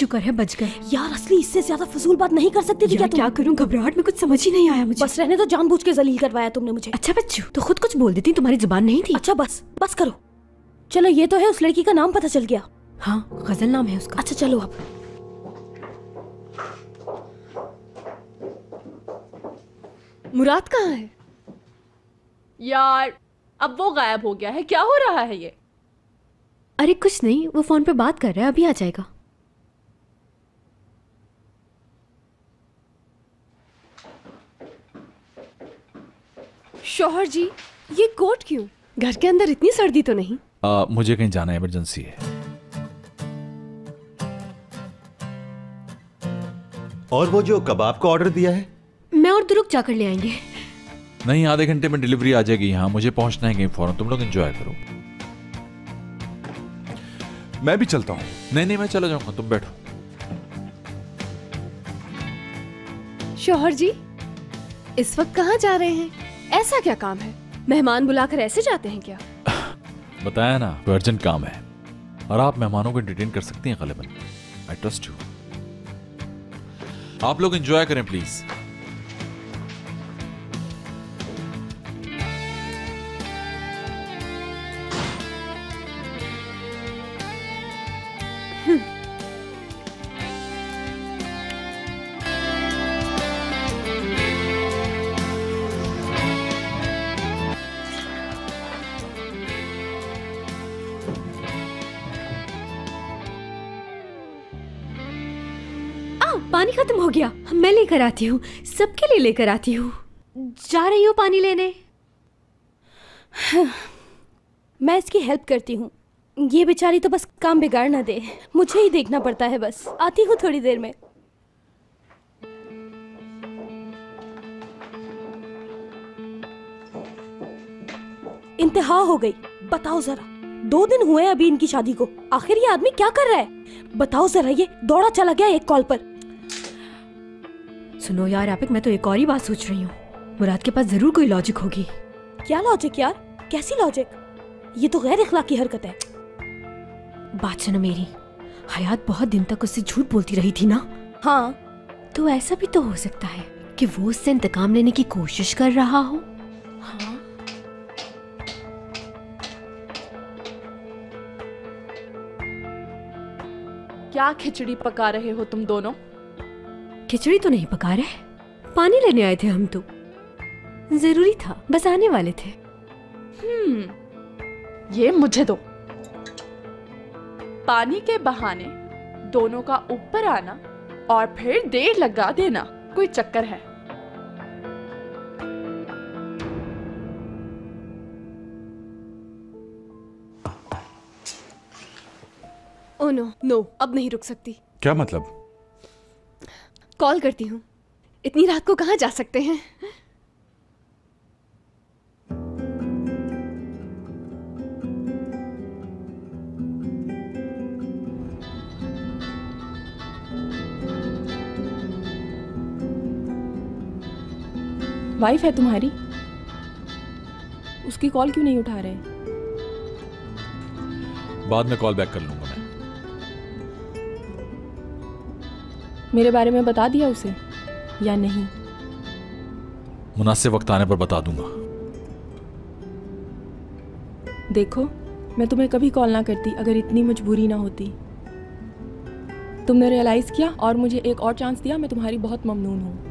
शुक्र है बच गए। यार असली इससे ज्यादा फजूल बात नहीं कर सकती थी क्या तुम? क्या करूं, घबराहट में कुछ समझ ही नहीं आया मुझे। बस रहने तो, जानबूझ के जलील करवाया तुमने मुझे। अच्छा बच्चू, तो खुद कुछ बोल देती, तुम्हारी जुबान नहीं थी। अच्छा बस बस करो। चलो ये तो है, उस लड़की का नाम पता चल गया। हाँ, गजल नाम है उसका। अच्छा चलो अब। मुराद कहाँ है? यार अब वो गायब हो गया है, क्या हो रहा है ये? अरे कुछ नहीं, वो फोन पे बात कर रहा है, अभी आ जाएगा। शौहर जी, ये कोट क्यों? घर के अंदर इतनी सर्दी तो नहीं? मुझे कहीं जाना है, इमरजेंसी है। और वो जो कबाब का ऑर्डर दिया है? मैं और दुरुक जाकर ले आएंगे। नहीं, आधे घंटे में डिलीवरी आ जाएगी यहाँ, मुझे पहुंचना है कहीं फौरन। तुम लोग एंजॉय करो। मैं भी चलता हूँ। नहीं, मैं चला जाऊंगा, तुम बैठो। शौहर जी, इस वक्त कहाँ जा रहे हैं? ऐसा क्या काम है? मेहमान बुलाकर ऐसे जाते हैं क्या? बताया ना, कोई अर्जेंट काम है। और आप मेहमानों को एंटरटेन कर सकती हैं गालिबन। I trust you. आप लोग एंजॉय करें प्लीज। पानी खत्म हो गया, मैं लेकर आती हूँ, सबके लिए लेकर आती हूँ। जा रही हूँ पानी लेने। मैं इसकी हेल्प करती हूँ, ये बेचारी तो बस काम बिगाड़ ना दे, मुझे ही देखना पड़ता है। बस आती हूँ थोड़ी देर में। इंतहा हो गई। बताओ जरा, 2 दिन हुए अभी इनकी शादी को, आखिर ये आदमी क्या कर रहा है? बताओ जरा, ये दौड़ा चला गया एक कॉल पर। सुनो यार आपिक, मैं तो एक और ही बात सोच रही हूँ। मुराद के पास जरूर कोई लॉजिक होगी। क्या लॉजिक यार? कैसी लॉजिक? ये तो गैर इखलाकी हरकत है। बात सुनो मेरी, हयात बहुत दिन तक उससे झूठ बोलती रही थी ना। हाँ, तो ऐसा भी तो हो सकता है कि वो उससे इंतकाम लेने की कोशिश कर रहा हो। हाँ? क्या खिचड़ी पका रहे हो तुम दोनों? खिचड़ी तो नहीं पका रहे, पानी लेने आए थे हम तो। जरूरी था, बस आने वाले थे। ये मुझे दो। पानी के बहाने दोनों का ऊपर आना और फिर देर लगा देना कोई चक्कर है? ओह नो, अब नहीं रुक सकती। क्या मतलब? कॉल करती हूँ। इतनी रात को कहाँ जा सकते हैं? वाइफ है तुम्हारी, उसकी कॉल क्यों नहीं उठा रहे? बाद में कॉल बैक कर लूंगा मैं। मेरे बारे में बता दिया उसे या नहीं? मुनासिब वक्त आने पर बता दूंगा। देखो, मैं तुम्हें कभी कॉल ना करती अगर इतनी मजबूरी ना होती। तुमने रियलाइज किया और मुझे एक और चांस दिया, मैं तुम्हारी बहुत ममनून हूँ।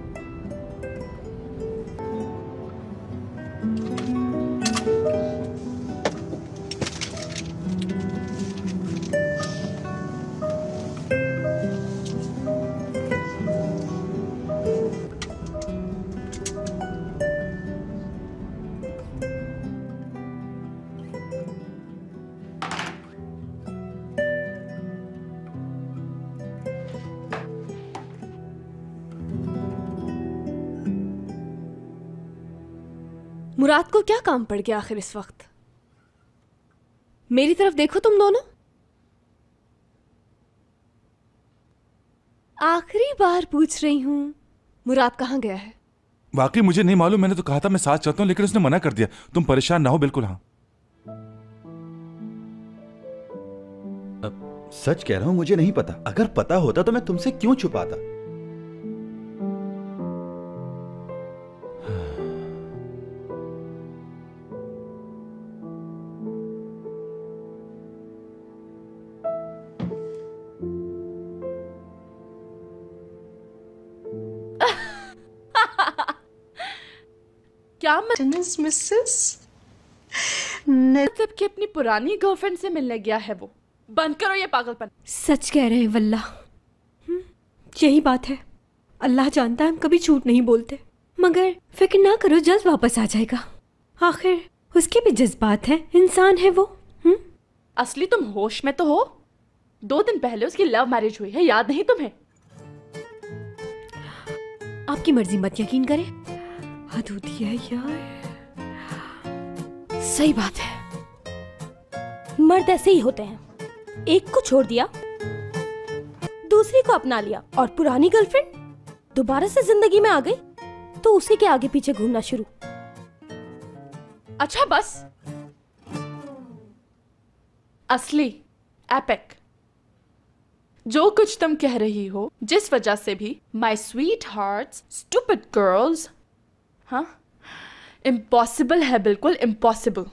मुराद को क्या काम पड़ गया आखिर इस वक्त? मेरी तरफ देखो तुम दोनों। आखिरी बार पूछ रही हूं, मुराद कहाँ गया है? वाकई मुझे नहीं मालूम, मैंने तो कहा था मैं साथ चलता हूँ, लेकिन उसने मना कर दिया। तुम परेशान ना हो, बिल्कुल। हाँ सच कह रहा हूं, मुझे नहीं पता। अगर पता होता तो मैं तुमसे क्यों छुपाता। क्या मतलब कि अपनी पुरानी गर्लफ्रेंड से मिलने गया है वो? बंद करो ये पागलपन। सच कह रहे हैं वल्ला। यही बात है। अल्लाह जानता है हम कभी झूठ नहीं बोलते। मगर फिक्र ना करो, जल्द वापस आ जाएगा। आखिर उसके भी जज्बात हैं, इंसान है वो। असली तुम होश में तो हो? 2 दिन पहले उसकी लव मैरिज हुई है, याद नहीं तुम्हें? आपकी मर्जी, मत यकीन करें। हद होती है यार। सही बात है, मर्द ऐसे ही होते हैं। एक को छोड़ दिया, दूसरी को अपना लिया, और पुरानी गर्लफ्रेंड दोबारा से जिंदगी में आ गई तो उसी के आगे पीछे घूमना शुरू। अच्छा बस। असली एपिक जो कुछ तुम कह रही हो, जिस वजह से भी my sweet hearts stupid girls, हाँ, इम्पॉसिबल है, बिल्कुल इम्पॉसिबल।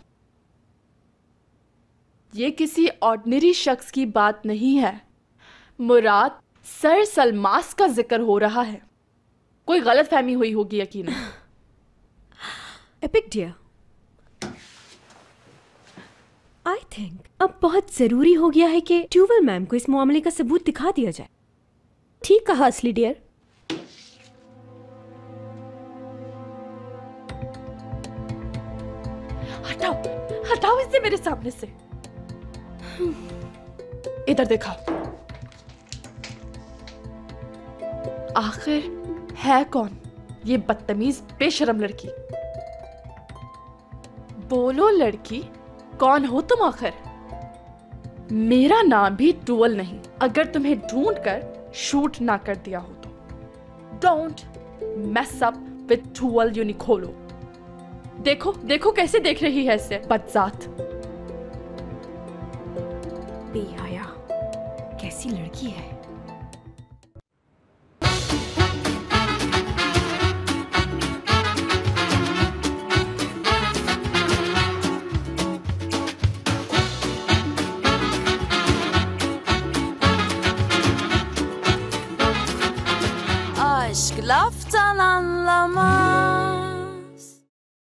ये किसी ऑर्डिनरी शख्स की बात नहीं है। मुराद सर सलमास का जिक्र हो रहा है। कोई गलत फहमी हुई होगी यकीनन। एपिक डियर, आई थिंक अब बहुत जरूरी हो गया है कि ट्यूवल मैम को इस मामले का सबूत दिखा दिया जाए। ठीक कहा असली डियर। हटाओ हटाओ इसे मेरे सामने से। इधर देखा। आखिर है कौन ये बदतमीज बेशरम लड़की? बोलो लड़की, कौन हो तुम आखिर? मेरा नाम भी टूवल नहीं, अगर तुम्हें ढूंढ कर शूट ना कर दिया हो तो। Don't mess up with towel Uniqlo. देखो देखो कैसे देख रही है इसे, बदजात। बेहया, कैसी लड़की है। Aşk laftan anlamaz.